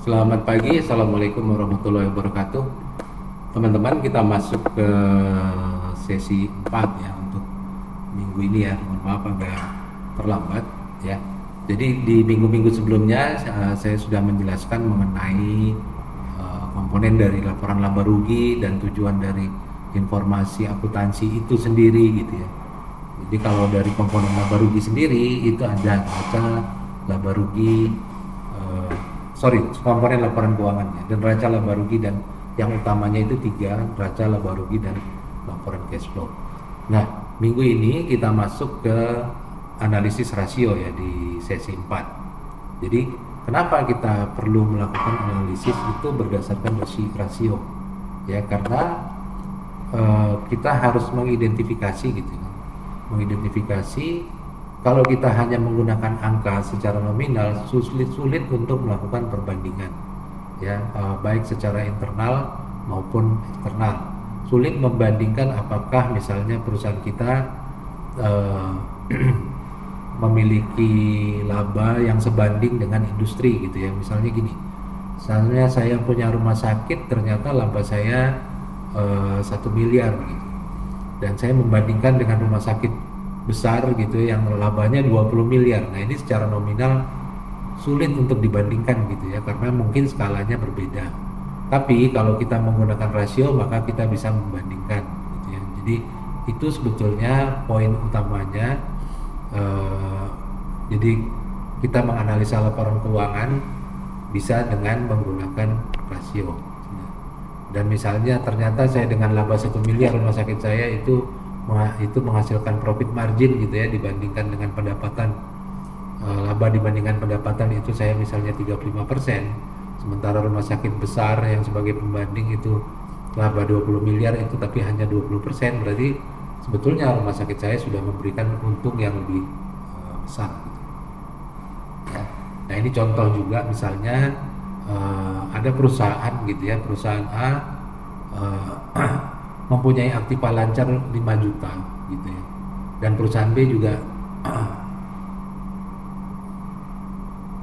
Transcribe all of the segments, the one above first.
Selamat pagi, Assalamualaikum warahmatullahi wabarakatuh. Teman-teman, kita masuk ke sesi 4 ya untuk minggu ini ya. Mohon maaf agak terlambat ya. Jadi di minggu-minggu sebelumnya saya sudah menjelaskan mengenai komponen dari laporan laba rugi dan tujuan dari informasi akuntansi itu sendiri gitu ya. Jadi kalau dari komponen laba rugi sendiri itu ada neraca laba rugi, komponen laporan keuangannya dan neraca laba rugi, dan yang utamanya itu tiga, neraca laba rugi dan laporan cash flow. Nah, minggu ini kita masuk ke analisis rasio ya di sesi 4. Jadi kenapa kita perlu melakukan analisis itu berdasarkan rasio ya, karena kita harus mengidentifikasi gitu ya. Mengidentifikasi, kalau kita hanya menggunakan angka secara nominal sulit untuk melakukan perbandingan ya, baik secara internal maupun eksternal. Sulit membandingkan apakah misalnya perusahaan kita memiliki laba yang sebanding dengan industri gitu ya. Misalnya gini, misalnya saya punya rumah sakit, ternyata laba saya 1 miliar gitu, dan saya membandingkan dengan rumah sakit besar gitu yang labanya 20 miliar. Nah, ini secara nominal sulit untuk dibandingkan gitu ya, karena mungkin skalanya berbeda. Tapi kalau kita menggunakan rasio maka kita bisa membandingkan gitu ya. Jadi itu sebetulnya poin utamanya. Jadi kita menganalisa laporan keuangan bisa dengan menggunakan rasio. Dan misalnya ternyata saya dengan laba 1 miliar rumah sakit saya itu menghasilkan profit margin gitu ya, dibandingkan dengan pendapatan, laba dibandingkan pendapatan itu saya misalnya 35%, sementara rumah sakit besar yang sebagai pembanding itu laba 20 miliar itu tapi hanya 20%, berarti sebetulnya rumah sakit saya sudah memberikan untung yang lebih besar gitu. Ya. Nah, ini contoh juga misalnya ada perusahaan gitu ya, perusahaan A mempunyai aktiva lancar 5 juta gitu ya, dan perusahaan B juga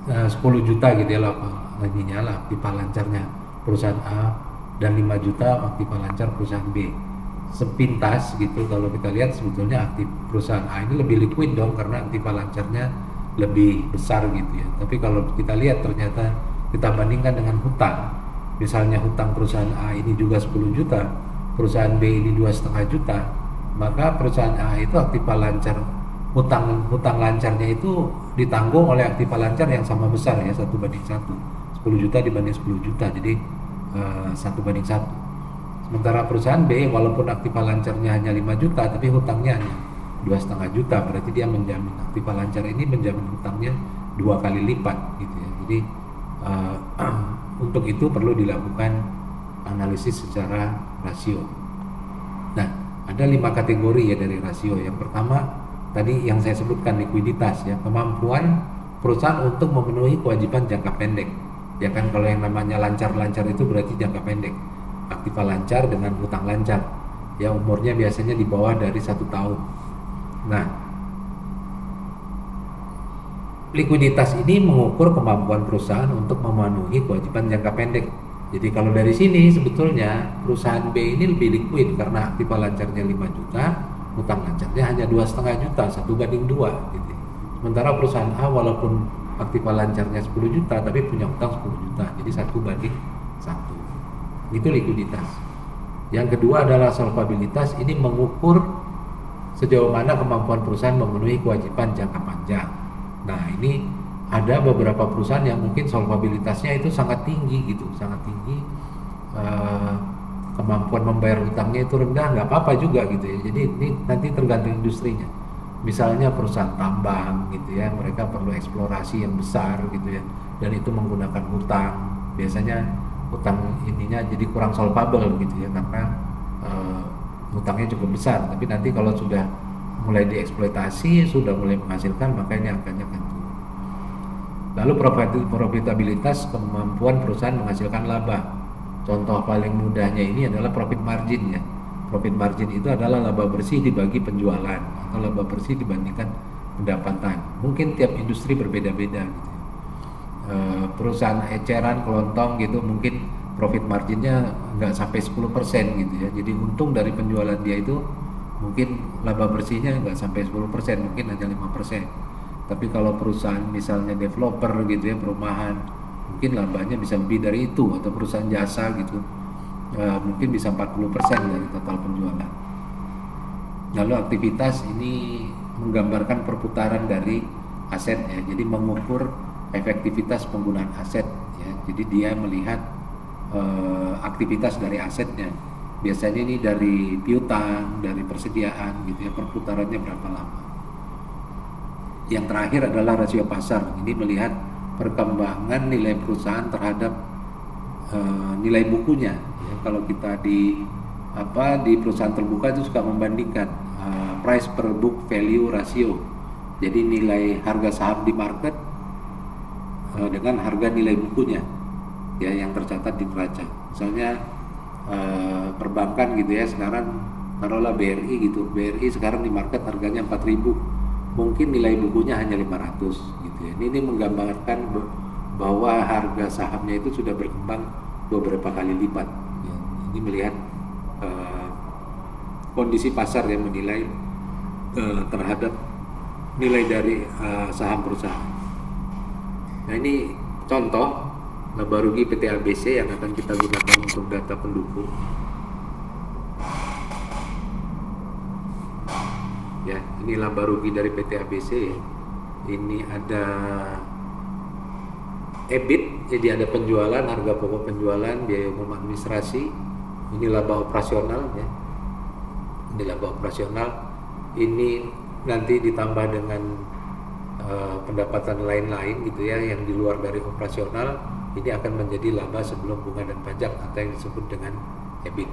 10 juta gitu ya aktiva lancarnya perusahaan A, dan 5 juta aktiva lancar perusahaan B. Sepintas gitu kalau kita lihat sebetulnya aktif perusahaan A ini lebih liquid dong, karena aktiva lancarnya lebih besar gitu ya. Tapi kalau kita lihat ternyata kita bandingkan dengan hutang, misalnya hutang perusahaan A ini juga 10 juta, perusahaan B ini 2,5 juta, maka perusahaan A itu aktiva lancar, hutang lancarnya itu ditanggung oleh aktiva lancar yang sama besar ya, 1:1, 10 juta dibanding 10 juta, jadi 1:1. Sementara perusahaan B walaupun aktiva lancarnya hanya 5 juta tapi hutangnya hanya 2,5 juta, berarti dia menjamin, aktiva lancar ini menjamin hutangnya 2 kali lipat gitu ya. Jadi untuk itu perlu dilakukan analisis secara rasio. Nah, ada 5 kategori ya dari rasio. Yang pertama tadi yang saya sebutkan, likuiditas ya, kemampuan perusahaan untuk memenuhi kewajiban jangka pendek. Ya kan, kalau yang namanya lancar-lancar itu berarti jangka pendek. Aktiva lancar dengan hutang lancar. Ya, umurnya biasanya di bawah dari 1 tahun. Nah, likuiditas ini mengukur kemampuan perusahaan untuk memenuhi kewajiban jangka pendek. Jadi kalau dari sini sebetulnya perusahaan B ini lebih liquid karena aktiva lancarnya 5 juta, hutang lancarnya hanya 2,5 juta, 1:2 gitu. Sementara perusahaan A walaupun aktiva lancarnya 10 juta tapi punya hutang 10 juta, jadi 1:1. Itu likuiditas. Yang kedua adalah solvabilitas, ini mengukur sejauh mana kemampuan perusahaan memenuhi kewajiban jangka panjang. Nah, ini ada beberapa perusahaan yang mungkin solvabilitasnya itu sangat tinggi gitu, sangat tinggi, kemampuan membayar hutangnya itu rendah, nggak apa-apa juga gitu ya. Jadi ini nanti tergantung industrinya. Misalnya perusahaan tambang gitu ya, mereka perlu eksplorasi yang besar gitu ya, dan itu menggunakan hutang. Biasanya hutang ininya jadi kurang solvable gitu ya, karena hutangnya cukup besar. Tapi nanti kalau sudah mulai dieksploitasi, sudah mulai menghasilkan, maka ini angkanya akan turun. Lalu profitabilitas, kemampuan perusahaan menghasilkan laba. Contoh paling mudahnya ini adalah profit margin ya. Profit margin itu adalah laba bersih dibagi penjualan atau laba bersih dibandingkan pendapatan. Mungkin tiap industri berbeda-beda gitu ya. perusahaan eceran kelontong gitu mungkin profit marginnya nggak sampai 10% gitu ya. Jadi untung dari penjualan dia itu mungkin laba bersihnya nggak sampai 10%, mungkin hanya 5%. Tapi kalau perusahaan misalnya developer gitu ya, perumahan, mungkin labanya bisa lebih dari itu, atau perusahaan jasa gitu, mungkin bisa 40% dari total penjualan. Lalu aktivitas ini menggambarkan perputaran dari aset ya, jadi mengukur efektivitas penggunaan aset ya. Jadi dia melihat aktivitas dari asetnya. Biasanya ini dari piutang, dari persediaan gitu ya, perputarannya berapa lama. Yang terakhir adalah rasio pasar. Ini melihat perkembangan nilai perusahaan terhadap nilai bukunya. Ya, kalau kita di perusahaan terbuka itu suka membandingkan price per book value ratio. Jadi nilai harga saham di market dengan harga nilai bukunya ya yang tercatat di neraca. Misalnya perbankan gitu ya, sekarang taruhlah BRI gitu. BRI sekarang di market harganya 4.000. Mungkin nilai bukunya hanya 500 gitu ya. Ini menggambarkan bahwa harga sahamnya itu sudah berkembang beberapa kali lipat ya. Ini melihat kondisi pasar yang menilai terhadap nilai dari saham perusahaan. Nah, ini contoh laba rugi PT ABC yang akan kita gunakan untuk data pendukung. Ya, ini laba rugi dari PT ABC. Ini ada EBIT, jadi ada penjualan, harga pokok penjualan, biaya umum administrasi. Ini laba operasional ya. Ini laba operasional. Ini nanti ditambah dengan pendapatan lain-lain gitu ya, yang di luar dari operasional. Ini akan menjadi laba sebelum bunga dan pajak atau yang disebut dengan EBIT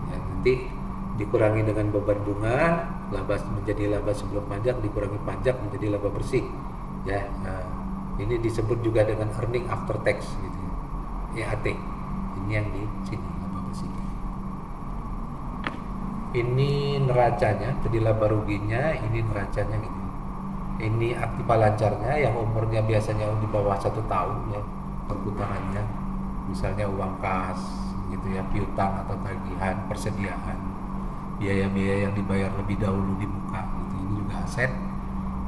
ya, nanti dikurangi dengan beban bunga, laba menjadi laba sebelum pajak, dikurangi pajak menjadi laba bersih ya. Ini disebut juga dengan earning after tax gitu ya, EAT. Ini yang di sini laba bersih. Ini neracanya, jadi laba ruginya, ini neracanya gitu. Ini aktiva lancarnya yang umurnya biasanya di bawah 1 tahun ya, perputarannya. Misalnya uang kas gitu ya, piutang atau tagihan, persediaan, biaya-biaya yang dibayar lebih dahulu di muka gitu. Ini juga aset.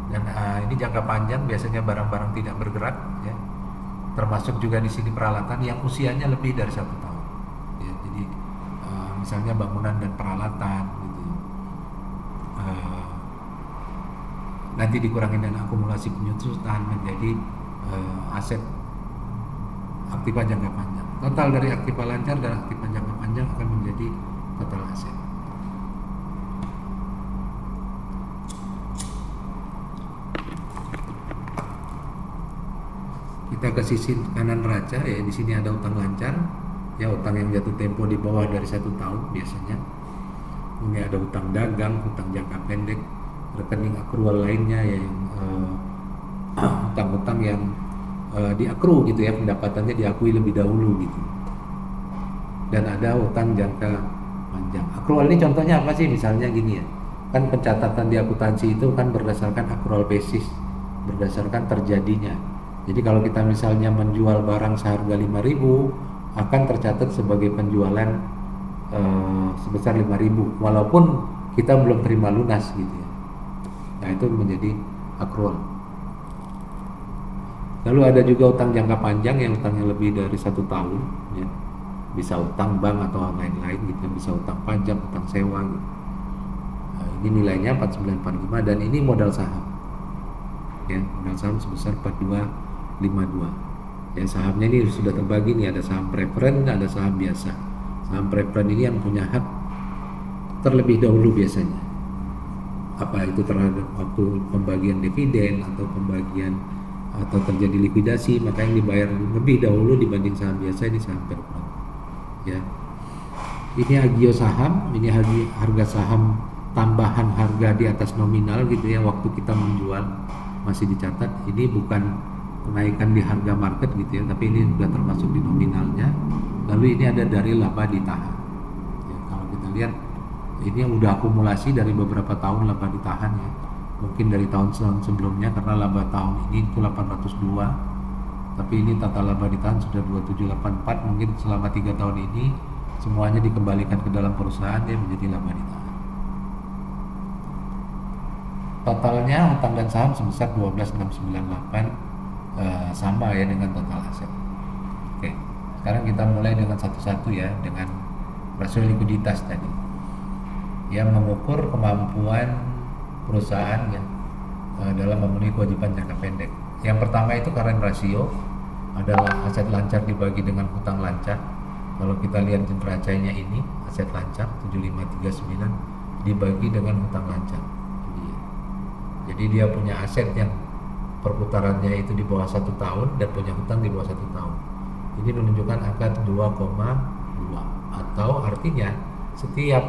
Dan ini jangka panjang, biasanya barang-barang tidak bergerak ya. Termasuk juga di sini peralatan yang usianya lebih dari 1 tahun ya. Jadi misalnya bangunan dan peralatan gitu. Nanti dikurangi dengan akumulasi penyusutan menjadi aset aktiva jangka panjang. Total dari aktiva lancar dan aktiva jangka panjang akan menjadi total aset. Kita ke sisi kanan neraca ya, di sini ada utang lancar ya, utang yang jatuh tempo di bawah dari 1 tahun biasanya. Ini ada utang dagang, utang jangka pendek, rekening akrual lainnya ya, yang utang-utang yang diakru gitu ya, pendapatannya diakui lebih dahulu gitu. Dan ada utang jangka panjang. Akrual ini contohnya apa sih? Misalnya gini ya, kan pencatatan di akuntansi itu kan berdasarkan akrual basis, berdasarkan terjadinya. Jadi kalau kita misalnya menjual barang seharga 5.000, akan tercatat sebagai penjualan sebesar 5.000 walaupun kita belum terima lunas gitu ya. Nah, itu menjadi akrual. Lalu ada juga utang jangka panjang yang utangnya lebih dari 1 tahun ya. Bisa utang bank atau lain-lain gitu, bisa utang pajak, utang sewa gitu. Nah, ini nilainya 4945 dan ini modal saham. Ya, modal saham sebesar 4252. Ya, sahamnya ini sudah terbagi nih, ada saham preferen, ada saham biasa. Saham preferen ini yang punya hak terlebih dahulu biasanya. Apa itu terhadap waktu pembagian dividen atau pembagian atau terjadi likuidasi, maka yang dibayar lebih dahulu dibanding saham biasa ini saham preferen. Ya. Ini agio saham, ini harga saham tambahan harga di atas nominal gitu ya, waktu kita menjual masih dicatat. Ini bukan kenaikan di harga market gitu ya, tapi ini sudah termasuk di nominalnya. Lalu ini ada dari laba ditahan ya, kalau kita lihat ini yang udah akumulasi dari beberapa tahun laba ditahan ya, mungkin dari tahun sebelumnya, karena laba tahun ini itu 802 Tapi ini total laba ditahan sudah 2784, mungkin selama 3 tahun ini semuanya dikembalikan ke dalam perusahaan, dia menjadi laba ditahan. Totalnya hutang dan saham sebesar 12.698, sama ya dengan total aset. Oke, sekarang kita mulai dengan satu-satu ya, dengan rasio likuiditas tadi yang mengukur kemampuan perusahaan ya, dalam memenuhi kewajiban jangka pendek. Yang pertama itu current ratio, adalah aset lancar dibagi dengan hutang lancar. Kalau kita lihat neracanya ini, aset lancar 7539 dibagi dengan hutang lancar. Jadi dia punya aset yang perputarannya itu di bawah 1 tahun dan punya hutang di bawah 1 tahun. Ini menunjukkan angka 2,2, atau artinya setiap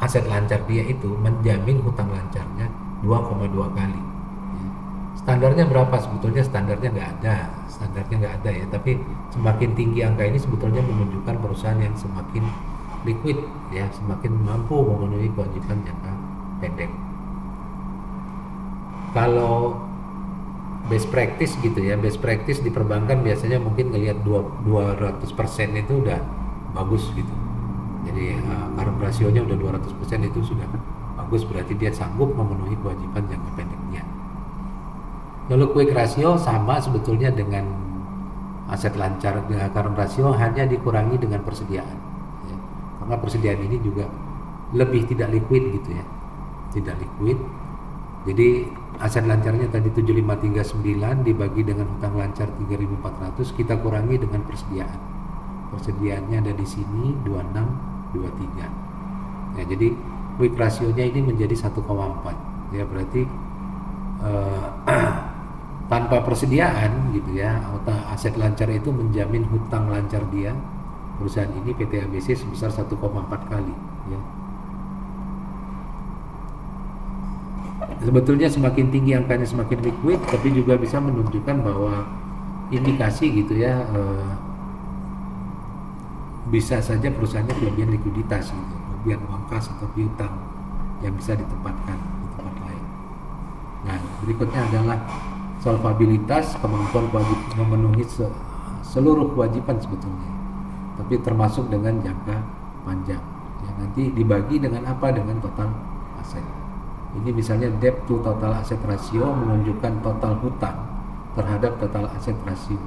aset lancar dia itu menjamin hutang lancarnya 2,2 kali. Standarnya berapa? Sebetulnya standarnya nggak ada ya. Tapi semakin tinggi angka ini sebetulnya menunjukkan perusahaan yang semakin liquid ya, semakin mampu memenuhi kewajiban jangka pendek. Kalau best practice gitu ya, best practice di perbankan biasanya mungkin ngelihat 200% itu udah bagus gitu. Jadi current rasionya udah 200% itu sudah bagus, berarti dia sanggup memenuhi kewajiban jangka pendeknya. Lalu quick ratio sama sebetulnya dengan aset lancar, dengan current ratio hanya dikurangi dengan persediaan ya. Karena persediaan ini juga lebih tidak liquid gitu ya, tidak liquid. Jadi aset lancarnya tadi 7539 dibagi dengan hutang lancar 3400, kita kurangi dengan persediaan. Persediaannya ada di sini 2623. Ya, jadi quick rasionya ini menjadi 1,4. Ya, berarti tanpa persediaan gitu ya, aset lancar itu menjamin hutang lancar dia, perusahaan ini PT ABC sebesar 1,4 kali ya. Sebetulnya semakin tinggi angkanya semakin liquid, tapi juga bisa menunjukkan bahwa indikasi gitu ya, bisa saja perusahaannya kelebihan likuiditas gitu, kelebihan uang kas atau piutang yang bisa ditempatkan di tempat lain. Nah, berikutnya adalah solvabilitas, kemampuan memenuhi seluruh kewajiban sebetulnya, tapi termasuk dengan jangka panjang ya, nanti dibagi dengan apa? Dengan total aset. Ini misalnya debt to total asset ratio menunjukkan total hutang terhadap total aset ratio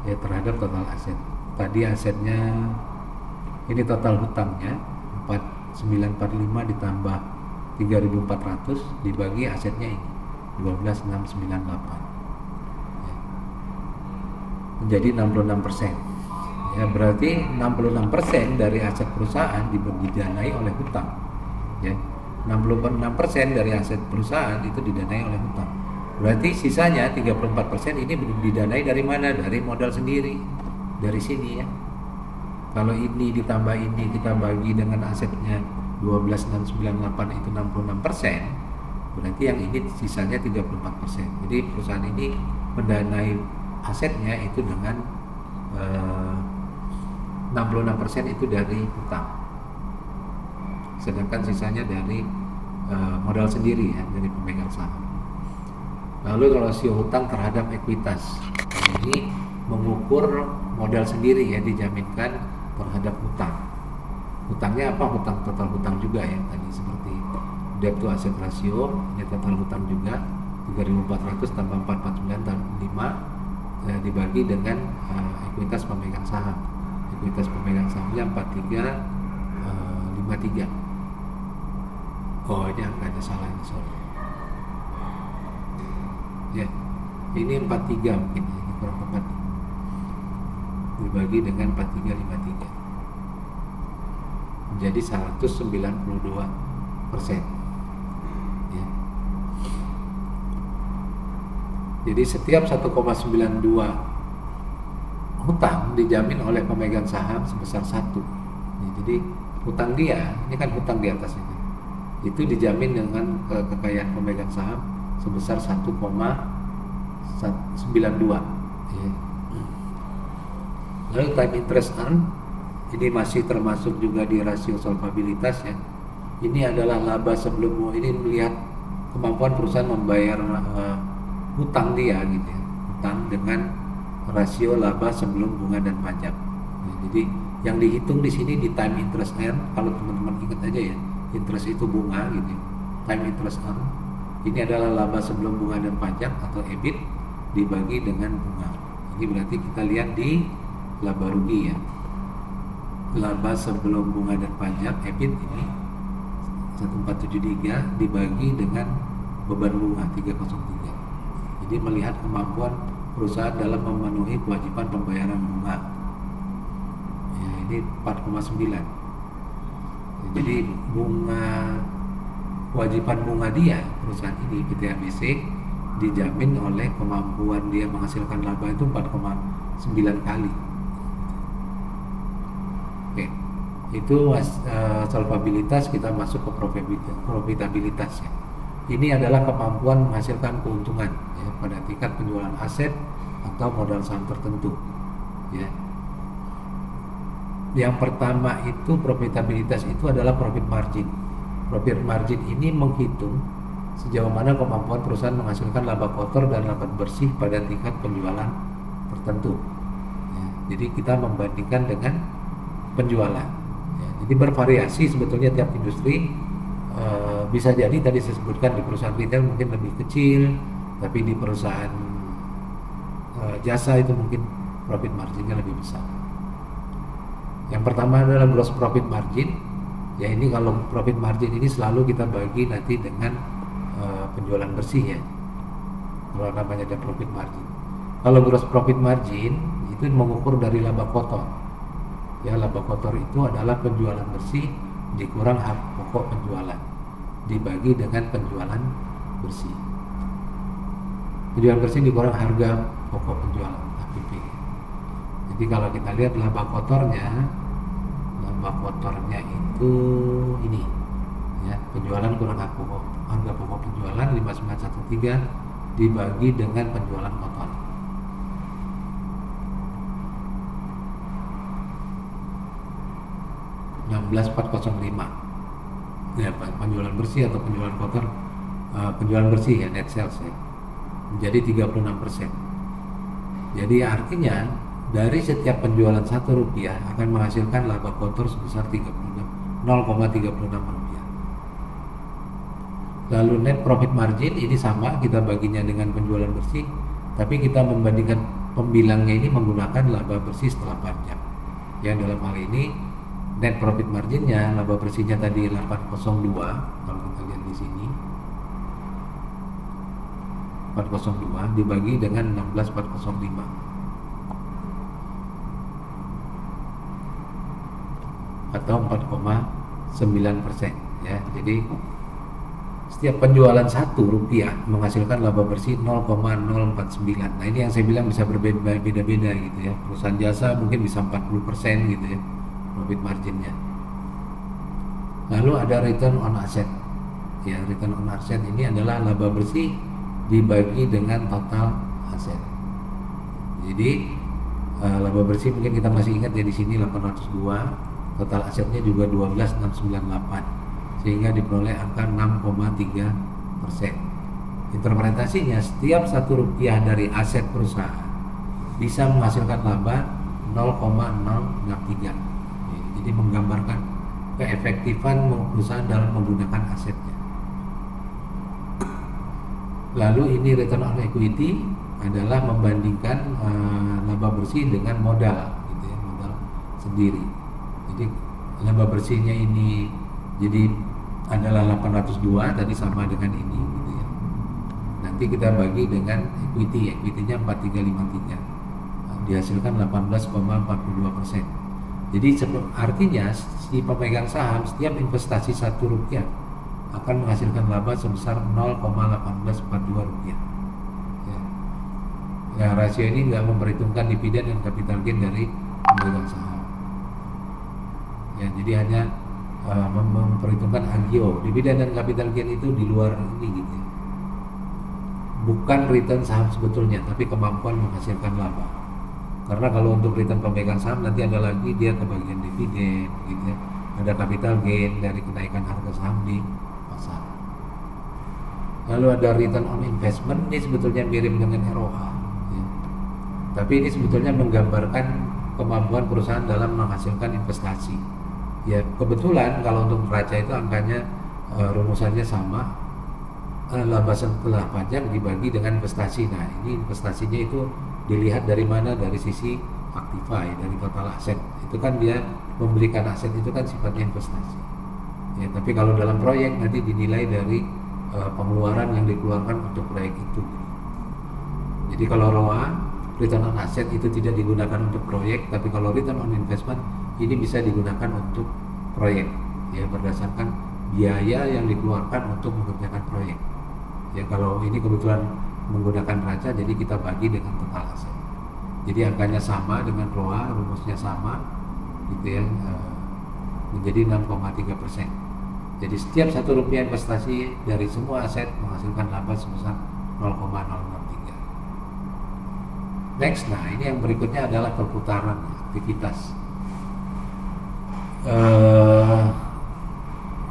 ya, terhadap total aset. Tadi asetnya ini total hutangnya 4945 ditambah 3400 dibagi asetnya ini 12698 ya, menjadi 66% ya, berarti 66% dari aset perusahaan didanai oleh hutang ya. 66% dari aset perusahaan itu didanai oleh hutang. Berarti sisanya 34% ini didanai dari mana? Dari modal sendiri, dari sini ya. Kalau ini ditambah ini kita bagi dengan asetnya 12698 itu 66%, berarti yang ini sisanya 34%. Jadi perusahaan ini mendanai asetnya itu dengan 66% itu dari hutang, sedangkan sisanya dari modal sendiri ya, dari pemegang saham. Lalu rasio hutang terhadap ekuitas, ini mengukur modal sendiri ya, dijaminkan terhadap hutang. Hutangnya apa? Hutang total hutang juga ya, tadi seperti debt to asset ratio, ini total hutang juga 3400 tambah 449 tambah 5 dibagi dengan ekuitas pemegang saham. Ekuitas pemegang sahamnya 4353. Oh, ini angkanya salah ini, sorry. Ya, ini 43 mungkin, ini kurang tepat. Dibagi dengan 4353 menjadi 192%. Ya. Jadi setiap 1,92 hutang dijamin oleh pemegang saham sebesar 1. Ya, jadi hutang dia, ini kan hutang di atasnya, itu dijamin dengan kekayaan pemegang saham sebesar 1,92 ya. Lalu time interest earn ini masih termasuk juga di rasio solvabilitas ya. Ini adalah laba sebelum, ini melihat kemampuan perusahaan membayar hutang dia gitu ya, berkaitan dengan rasio laba sebelum bunga dan pajak. Ya, jadi yang dihitung di sini di time interest earn, kalau teman-teman ingat aja ya, interest itu bunga gitu ya. Time interest earn ini adalah laba sebelum bunga dan pajak atau EBIT dibagi dengan bunga. Ini berarti kita lihat di laba rugi ya. Laba sebelum bunga dan pajak EBIT ini 1473 dibagi dengan beban bunga 303. Jadi melihat kemampuan perusahaan dalam memenuhi kewajiban pembayaran bunga. Ya, ini 4,9. Jadi bunga, kewajiban bunga dia, perusahaan ini PT ABC, dijamin oleh kemampuan dia menghasilkan laba itu 4,9 kali. Oke, itu solvabilitas. Kita masuk ke profitabilitas ya. Ini adalah kemampuan menghasilkan keuntungan ya, pada tingkat penjualan aset atau modal saham tertentu ya. Yang pertama itu profitabilitas itu adalah profit margin. Profit margin ini menghitung sejauh mana kemampuan perusahaan menghasilkan laba kotor dan laba bersih pada tingkat penjualan tertentu ya. Jadi kita membandingkan dengan penjualan ya. Jadi bervariasi sebetulnya tiap industri. Bisa jadi tadi saya sebutkan di perusahaan retail mungkin lebih kecil, tapi di perusahaan jasa itu mungkin profit marginnya lebih besar. Yang pertama adalah gross profit margin ya. Ini kalau profit margin ini selalu kita bagi nanti dengan penjualan bersih ya, kalau namanya ada profit margin. Kalau gross profit margin itu mengukur dari laba kotor ya. Laba kotor itu adalah penjualan bersih dikurang hak pokok penjualan dibagi dengan penjualan bersih. Penjualan bersih dikurang harga pokok penjualan HPP. Jadi kalau kita lihat laba kotornya itu ini ya, penjualan kurang hak pokok, harga pokok penjualan 5913 dibagi dengan penjualan kotor. Ya, penjualan bersih atau penjualan kotor, penjualan bersih ya, net sales ya, menjadi 36%. Jadi artinya dari setiap penjualan Rp1 akan menghasilkan laba kotor sebesar 0,36 rupiah. Lalu net profit margin ini sama, kita baginya dengan penjualan bersih, tapi kita membandingkan pembilangnya ini menggunakan laba bersih setelah pajak. Yang dalam hal ini net profit marginnya, laba bersihnya tadi 802, kalau kita lihat di sini 402 dibagi dengan 16405 atau 4,9% ya. Jadi setiap penjualan Rp1 menghasilkan laba bersih 0,049. Nah ini yang saya bilang bisa berbeda-beda gitu ya. Perusahaan jasa mungkin bisa 40% gitu ya profit marginnya. Lalu ada return on asset ya. Return on asset ini adalah laba bersih dibagi dengan total aset. Jadi laba bersih mungkin kita masih ingat ya, di sini 802, total asetnya juga 12698, sehingga diperoleh angka 6,3%. Interpretasinya setiap Rp1 dari aset perusahaan bisa menghasilkan laba 0,063. Jadi menggambarkan keefektifan perusahaan dalam menggunakan asetnya. Lalu ini return on equity adalah membandingkan laba bersih dengan modal gitu ya, modal sendiri. Jadi laba bersihnya ini jadi adalah 802, tadi sama dengan ini gitu ya. Nanti kita bagi dengan equity-nya 4353, dihasilkan 18,42%. Jadi artinya si pemegang saham setiap investasi Rp1 akan menghasilkan laba sebesar 0,1842 rupiah. Ya, rasio ini nggak memperhitungkan dividen dan capital gain dari pemegang saham. Ya, jadi hanya memperhitungkan agio. Dividen dan capital gain itu di luar ini gitu. Ya. Bukan return saham sebetulnya, tapi kemampuan menghasilkan laba. Karena kalau untuk return pemegang saham nanti ada lagi dia kebagian dividen gitu ya. Ada capital gain dari kenaikan harga saham di pasar. Lalu ada return on investment, ini sebetulnya mirip dengan ROA ya. Tapi ini sebetulnya menggambarkan kemampuan perusahaan dalam menghasilkan investasi. Ya, kebetulan kalau untuk neraca itu angkanya rumusannya sama, laba setelah pajak dibagi dengan investasi. Nah, ini investasinya itu dilihat dari mana, dari sisi aktiva ya, dari total aset. Itu kan dia membelikan aset itu kan sifatnya investasi. Ya, tapi kalau dalam proyek nanti dinilai dari pengeluaran yang dikeluarkan untuk proyek itu. Jadi kalau ROA, return on asset, itu tidak digunakan untuk proyek, tapi kalau return on investment ini bisa digunakan untuk proyek, ya, berdasarkan biaya yang dikeluarkan untuk mengerjakan proyek. Ya, kalau ini kebetulan menggunakan neraca, jadi kita bagi dengan total aset. Jadi angkanya sama dengan ROA, rumusnya sama, gitu ya, menjadi 6,3%. Jadi setiap Rp1 investasi dari semua aset menghasilkan laba sebesar 0,063. Next, nah ini yang berikutnya adalah perputaran aktivitas.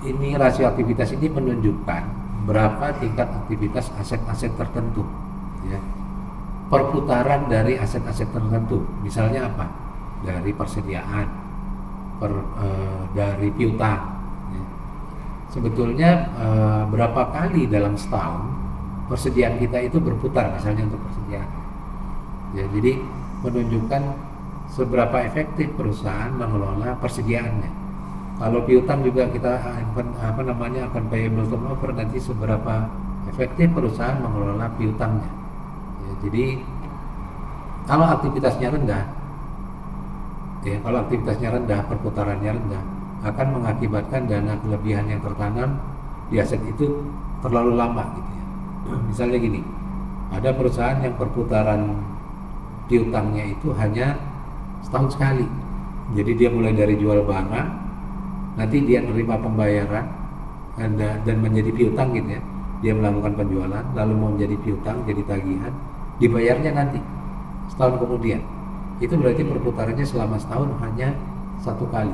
Ini rasio aktivitas ini menunjukkan berapa tingkat aktivitas aset-aset tertentu, ya. Perputaran dari aset-aset tertentu, misalnya apa? Dari persediaan, dari piutang. Ya. Sebetulnya berapa kali dalam setahun persediaan kita itu berputar, misalnya untuk persediaan. Ya, jadi menunjukkan seberapa efektif perusahaan mengelola persediaannya. Kalau piutang juga kita akan payable turnover, nanti seberapa efektif perusahaan mengelola piutangnya. Ya, jadi kalau aktivitasnya rendah, ya, kalau aktivitasnya rendah, perputarannya rendah, akan mengakibatkan dana kelebihan yang tertanam di aset itu terlalu lama, gitu ya. Misalnya gini, ada perusahaan yang perputaran piutangnya itu hanya setahun sekali. Jadi dia mulai dari jual barang, nanti dia menerima pembayaran dan menjadi piutang, gitu ya. Dia melakukan penjualan, lalu mau menjadi piutang, jadi tagihan, dibayarnya nanti setahun kemudian. Itu berarti perputarannya selama setahun hanya satu kali.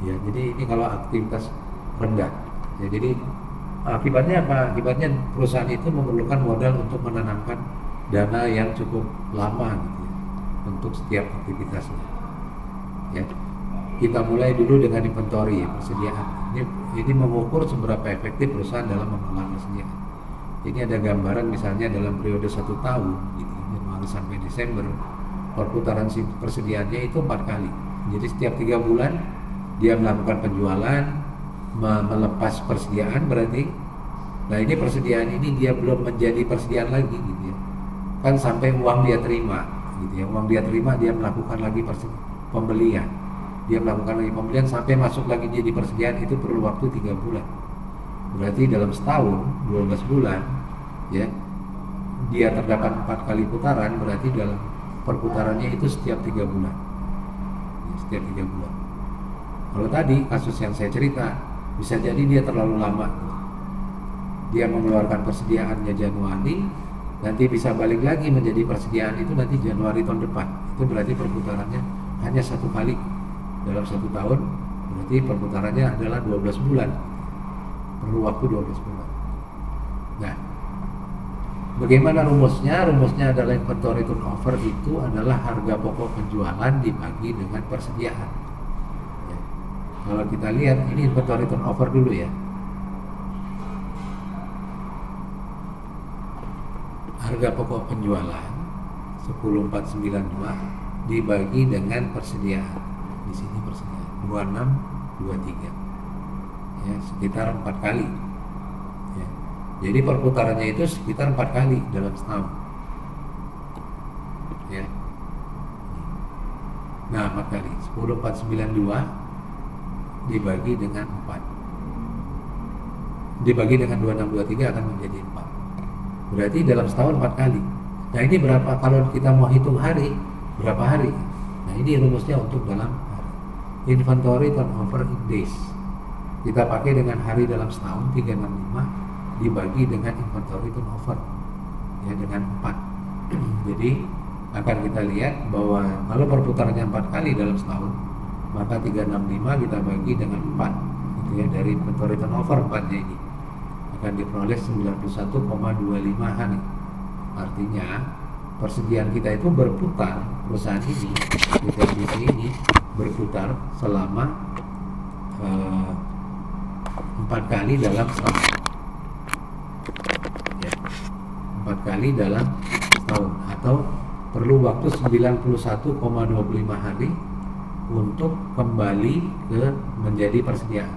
Ya, jadi ini kalau aktivitas rendah. Ya, jadi akibatnya apa? Akibatnya perusahaan itu memerlukan modal untuk menanamkan dana yang cukup lama, gitu ya, untuk setiap aktivitasnya. Ya, kita mulai dulu dengan inventory, ya, persediaan. Ini mengukur seberapa efektif perusahaan dalam mengelola persediaan. Ini ada gambaran misalnya dalam periode 1 tahun, gitu, Januari sampai Desember, perputaran persediaannya itu 4 kali. Jadi setiap 3 bulan dia melakukan penjualan, melepas persediaan berarti. Nah, ini persediaan ini dia belum menjadi persediaan lagi, gitu ya. Kan sampai uang dia terima, gitu ya. Uang dia terima, dia melakukan lagi pembelian. Dia melakukan lagi pembelian sampai masuk lagi jadi persediaan, itu perlu waktu 3 bulan. Berarti dalam setahun 12 bulan, ya, dia terdapat 4 kali putaran, berarti dalam perputarannya itu setiap 3 bulan, ya, setiap 3 bulan. Kalau tadi kasus yang saya cerita, bisa jadi dia terlalu lama, gitu. Dia mengeluarkan persediaannya Januari, nanti bisa balik lagi menjadi persediaan itu nanti Januari tahun depan. Itu berarti perputarannya hanya 1 kali dalam 1 tahun, berarti perputarannya adalah 12 bulan, perlu waktu 12 bulan. Nah, bagaimana rumusnya? Rumusnya adalah inventory turnover itu adalah harga pokok penjualan dibagi dengan persediaan. Ya. Kalau kita lihat, ini inventory turnover dulu, ya. Harga pokok penjualan 10.492 dibagi dengan persediaan. Di sini persediaan 2623, ya, sekitar 4 kali, ya. Jadi perputarannya itu sekitar 4 kali dalam setahun, ya. Nah, 4 kali 10.492 dibagi dengan 4, dibagi dengan 2623 akan menjadi 4. Berarti dalam setahun 4 kali. Nah, ini berapa? Kalau kita mau hitung hari, berapa hari? Nah, ini rumusnya untuk dalam hari. Inventory turnover in days. Kita pakai dengan hari dalam setahun 365 dibagi dengan inventory turnover, ya, dengan 4. Jadi akan kita lihat bahwa kalau perputarannya 4 kali dalam setahun, maka 365 kita bagi dengan 4, gitu ya, dari inventory turnover 4-nya ini akan diperoleh 91,25 hari. Artinya persediaan kita itu berputar, perusahaan ini, PTNBC ini berputar selama 4 kali dalam setahun, ya, 4 kali dalam setahun, atau perlu waktu 91,25 hari untuk kembali ke menjadi persediaan.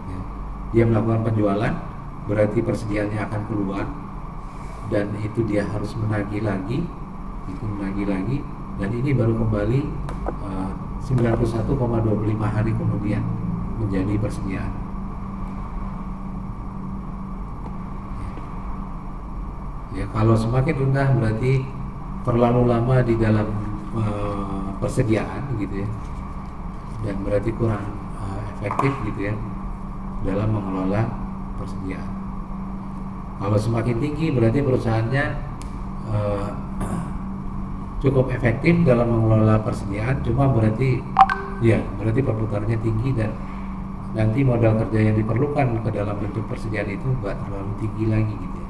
Ya. Dia melakukan penjualan, berarti persediaannya akan keluar, dan itu dia harus menagih lagi, dan ini baru kembali 91,25 hari kemudian menjadi persediaan. Ya, kalau semakin rendah berarti terlalu lama di dalam persediaan gitu ya, dan berarti kurang efektif gitu ya dalam mengelola persediaan. Kalau semakin tinggi berarti perusahaannya cukup efektif dalam mengelola persediaan, cuma berarti perputarannya tinggi dan nanti modal kerja yang diperlukan ke dalam bentuk persediaan itu nggak terlalu tinggi lagi gitu ya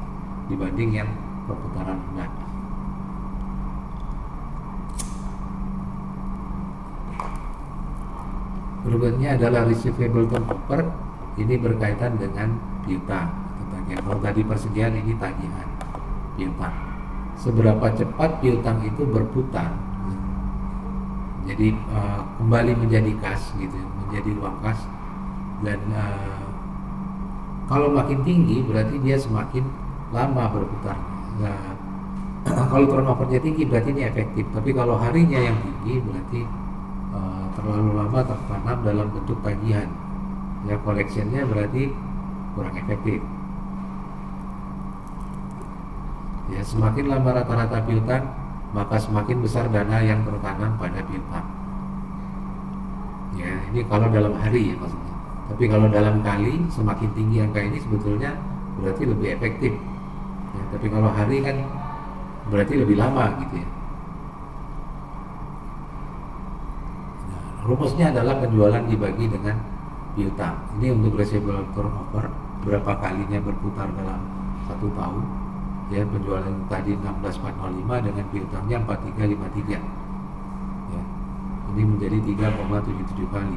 dibanding yang perputaran rendah. Berikutnya adalah receivable turnover. Ini berkaitan dengan piutang atau tagihan. Kalau tadi persediaan, ini tagihan piutang. Seberapa cepat piutang itu berputar, jadi kembali menjadi kas gitu, menjadi uang kas, dan kalau makin tinggi berarti dia semakin lama berputar. Nah, kalau turnovernya tinggi berarti ini efektif, tapi kalau harinya yang tinggi berarti terlalu lama tertanam dalam bentuk tagihan. Ya, collectionnya berarti kurang efektif. Ya, semakin lama rata-rata piutang, maka semakin besar dana yang tertanam pada piutang. Ya, ini kalau dalam hari ya maksudnya. Tapi kalau dalam kali, semakin tinggi angka ini sebetulnya berarti lebih efektif. Ya, tapi kalau hari kan berarti lebih lama gitu ya. Nah, rumusnya adalah penjualan dibagi dengan piutang. Ini untuk receivable turnover, berapa kalinya berputar dalam 1 tahun. Ya, penjualan tadi 16.405 dengan piutangnya 4353. Ya, ini menjadi 3,77 kali.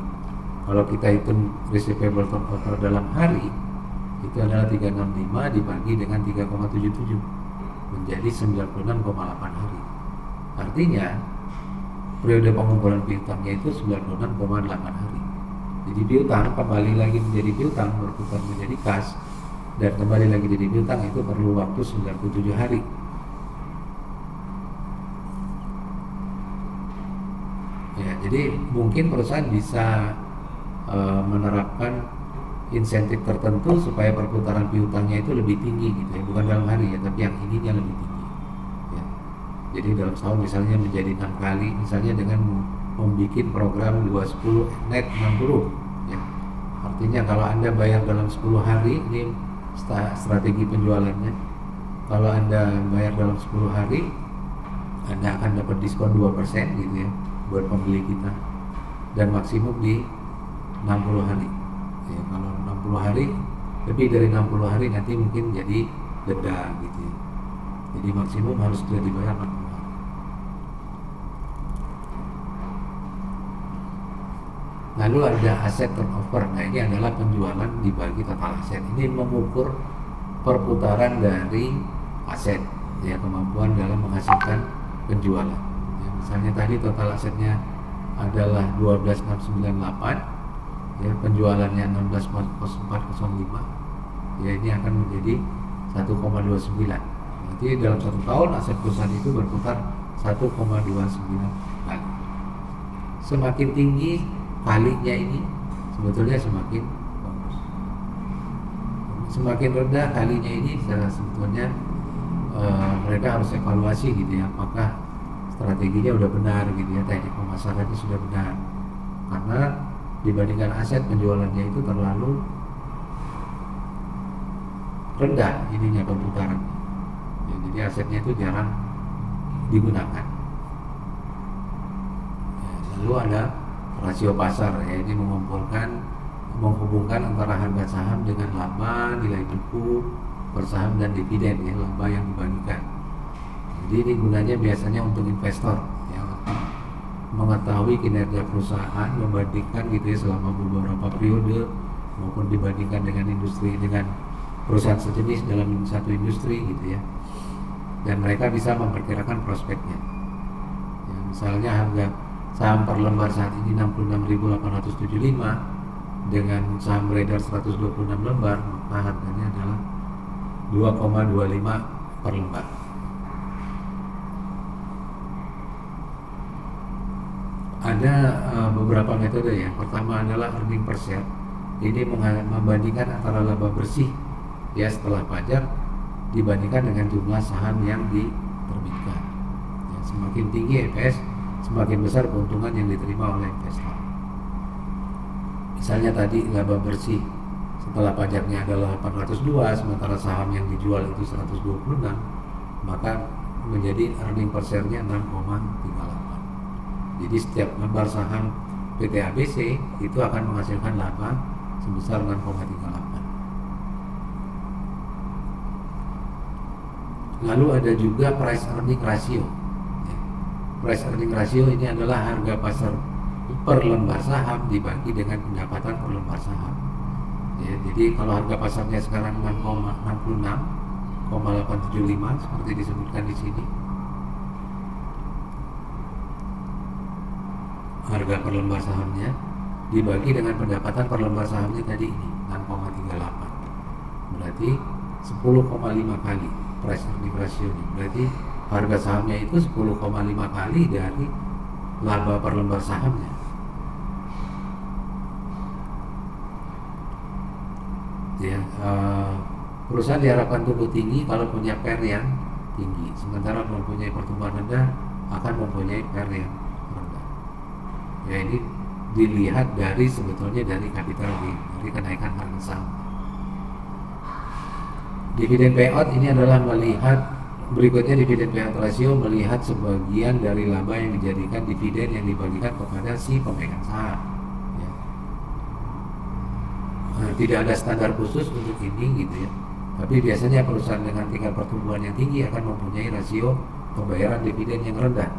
Kalau kita hitung receivable turnover dalam hari, itu adalah 365 dibagi dengan 3,77 menjadi 96,8 hari. Artinya periode pengumpulan piutangnya itu 96,8 hari. Jadi piutang kembali lagi menjadi piutang, berputar menjadi kas, dan kembali lagi jadi piutang itu perlu waktu 97 hari. Ya, jadi mungkin perusahaan bisa menerapkan insentif tertentu supaya perputaran piutangnya itu lebih tinggi gitu ya, bukan dalam hari ya, tapi yang ininya lebih tinggi. Ya. Jadi dalam setahun misalnya menjadi 6 kali, misalnya dengan membuat program 210 net 60. Ya. Artinya kalau Anda bayar dalam 10 hari, ini strategi penjualannya. Kalau Anda bayar dalam 10 hari, Anda akan dapat diskon 2% gitu ya buat pembeli kita, dan maksimum di 60 hari. Ya, kalau 60 hari, lebih dari 60 hari nanti mungkin jadi denda gitu ya. Jadi maksimum harus sudah dibayar 60 hari. Lalu ada aset turnover. Nah, ini adalah penjualan dibagi total aset. Ini mengukur perputaran dari aset, ya, kemampuan dalam menghasilkan penjualan. Ya, misalnya tadi total asetnya adalah 12.698, ya, penjualannya 16.405, ya, ini akan menjadi 1,29. Berarti dalam 1 tahun aset perusahaan itu berputar 1,29 kali. Semakin tinggi kalinya ini sebetulnya semakin bagus. Semakin rendah kalinya ini sebetulnya mereka harus evaluasi gitu ya, apakah strateginya udah benar gitu ya, teknik pemasarannya sudah benar, karena dibandingkan aset penjualannya itu terlalu rendah ininya perputaran. Ya, jadi asetnya itu jarang digunakan. Ya, lalu ada rasio pasar, ya, ini menghubungkan antara harga saham dengan laba, nilai buku per saham, dan dividen, ya, laba yang dibagikan. Jadi ini gunanya biasanya untuk investor ya, untuk mengetahui kinerja perusahaan, membandingkan gitu ya selama beberapa periode maupun dibandingkan dengan industri, dengan perusahaan sejenis dalam satu industri gitu ya. Dan mereka bisa memperkirakan prospeknya. Ya, misalnya harga saham per lembar saat ini 66.875 dengan saham beredar 126 lembar, maka harganya adalah 2,25 per lembar. Ada beberapa metode ya. Pertama adalah earning per share. Ini membandingkan antara laba bersih ya setelah pajak dibandingkan dengan jumlah saham yang diterbitkan. Ya, semakin tinggi EPS, semakin besar keuntungan yang diterima oleh investor. Misalnya tadi laba bersih setelah pajaknya adalah 802, sementara saham yang dijual itu 126, maka menjadi earning per share-nya 6,38. Jadi setiap lembar saham PT ABC itu akan menghasilkan laba sebesar 6,38. Lalu ada juga price earning ratio. Price earning ratio ini adalah harga pasar per lembar saham dibagi dengan pendapatan per lembar saham. Ya, jadi kalau harga pasarnya sekarang 6,66,875 seperti disebutkan di sini, harga per lembar sahamnya dibagi dengan pendapatan per lembar sahamnya tadi ini 6,38, berarti 10,5 kali price earning ratio ini. Berarti harga sahamnya itu 10,5 kali dari laba per lembar sahamnya. Ya, perusahaan diharapkan tumbuh tinggi kalau punya PER yang tinggi, sementara mempunyai pertumbuhan rendah akan mempunyai PER yang rendah. Ya, ini dilihat dari sebetulnya dari capital gain, dari kenaikan harga saham. Dividen payout ini adalah melihat berikutnya, dividen payout ratio melihat sebagian dari laba yang dijadikan dividen yang dibagikan kepada si pemegang saham. Ya. Tidak ada standar khusus untuk ini gitu ya. Tapi biasanya perusahaan dengan tingkat pertumbuhan yang tinggi akan mempunyai rasio pembayaran dividen yang rendah.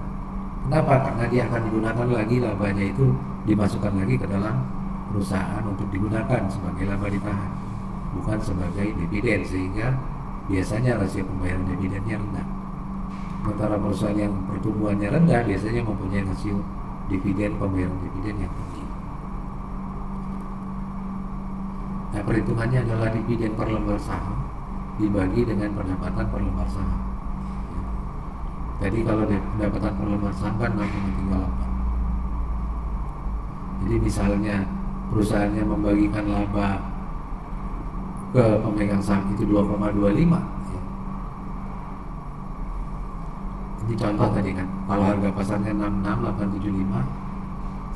Kenapa? Karena dia akan digunakan lagi labanya itu dimasukkan lagi ke dalam perusahaan untuk digunakan sebagai laba ditahan, bukan sebagai dividen, sehingga biasanya rasio pembayaran dividennya rendah. Sementara perusahaan yang pertumbuhannya rendah biasanya mempunyai rasio dividen pembayaran dividen yang tinggi. Nah, perhitungannya adalah dividen per lembar saham dibagi dengan pendapatan per lembar saham. Jadi kalau pendapatan per lembar saham kan 6,38. Jadi misalnya perusahaannya membagikan laba ke pemegang saham itu 2,25 ya. Ini contoh tadi kan, kalau harga pasarnya 66,875,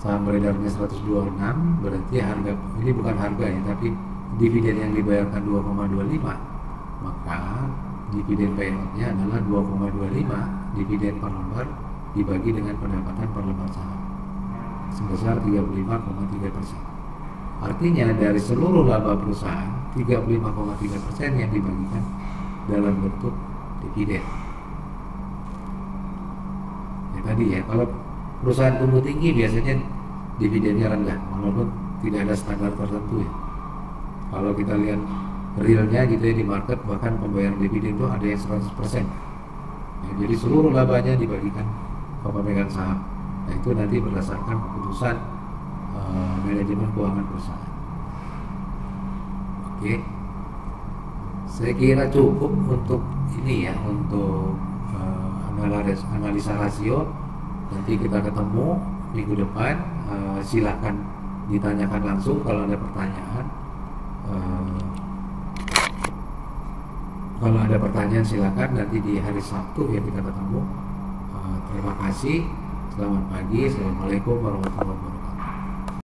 saham beredarnya 126, berarti harga ini bukan harga ya, tapi dividen yang dibayarkan 2,25, maka dividen payoutnya adalah 2,25 dividen per lembar dibagi dengan pendapatan per lembar saham sebesar 35,3%. Artinya dari seluruh laba perusahaan 35,3% yang dibagikan dalam bentuk dividen. Ya tadi ya, kalau perusahaan tumbuh tinggi biasanya dividennya rendah, walaupun tidak ada standar tertentu ya. Kalau kita lihat realnya gitu ya di market, bahkan pembayaran dividen itu ada yang 100%. Ya, jadi seluruh labanya dibagikan ke pemegang saham. Nah, itu nanti berdasarkan keputusan manajemen keuangan perusahaan. Oke, saya kira cukup untuk ini ya, untuk analisa rasio. Nanti kita ketemu minggu depan. Silakan ditanyakan langsung kalau ada pertanyaan. Kalau ada pertanyaan silakan nanti di hari Sabtu ya kita ketemu. Terima kasih. Selamat pagi. Assalamualaikum warahmatullahi wabarakatuh.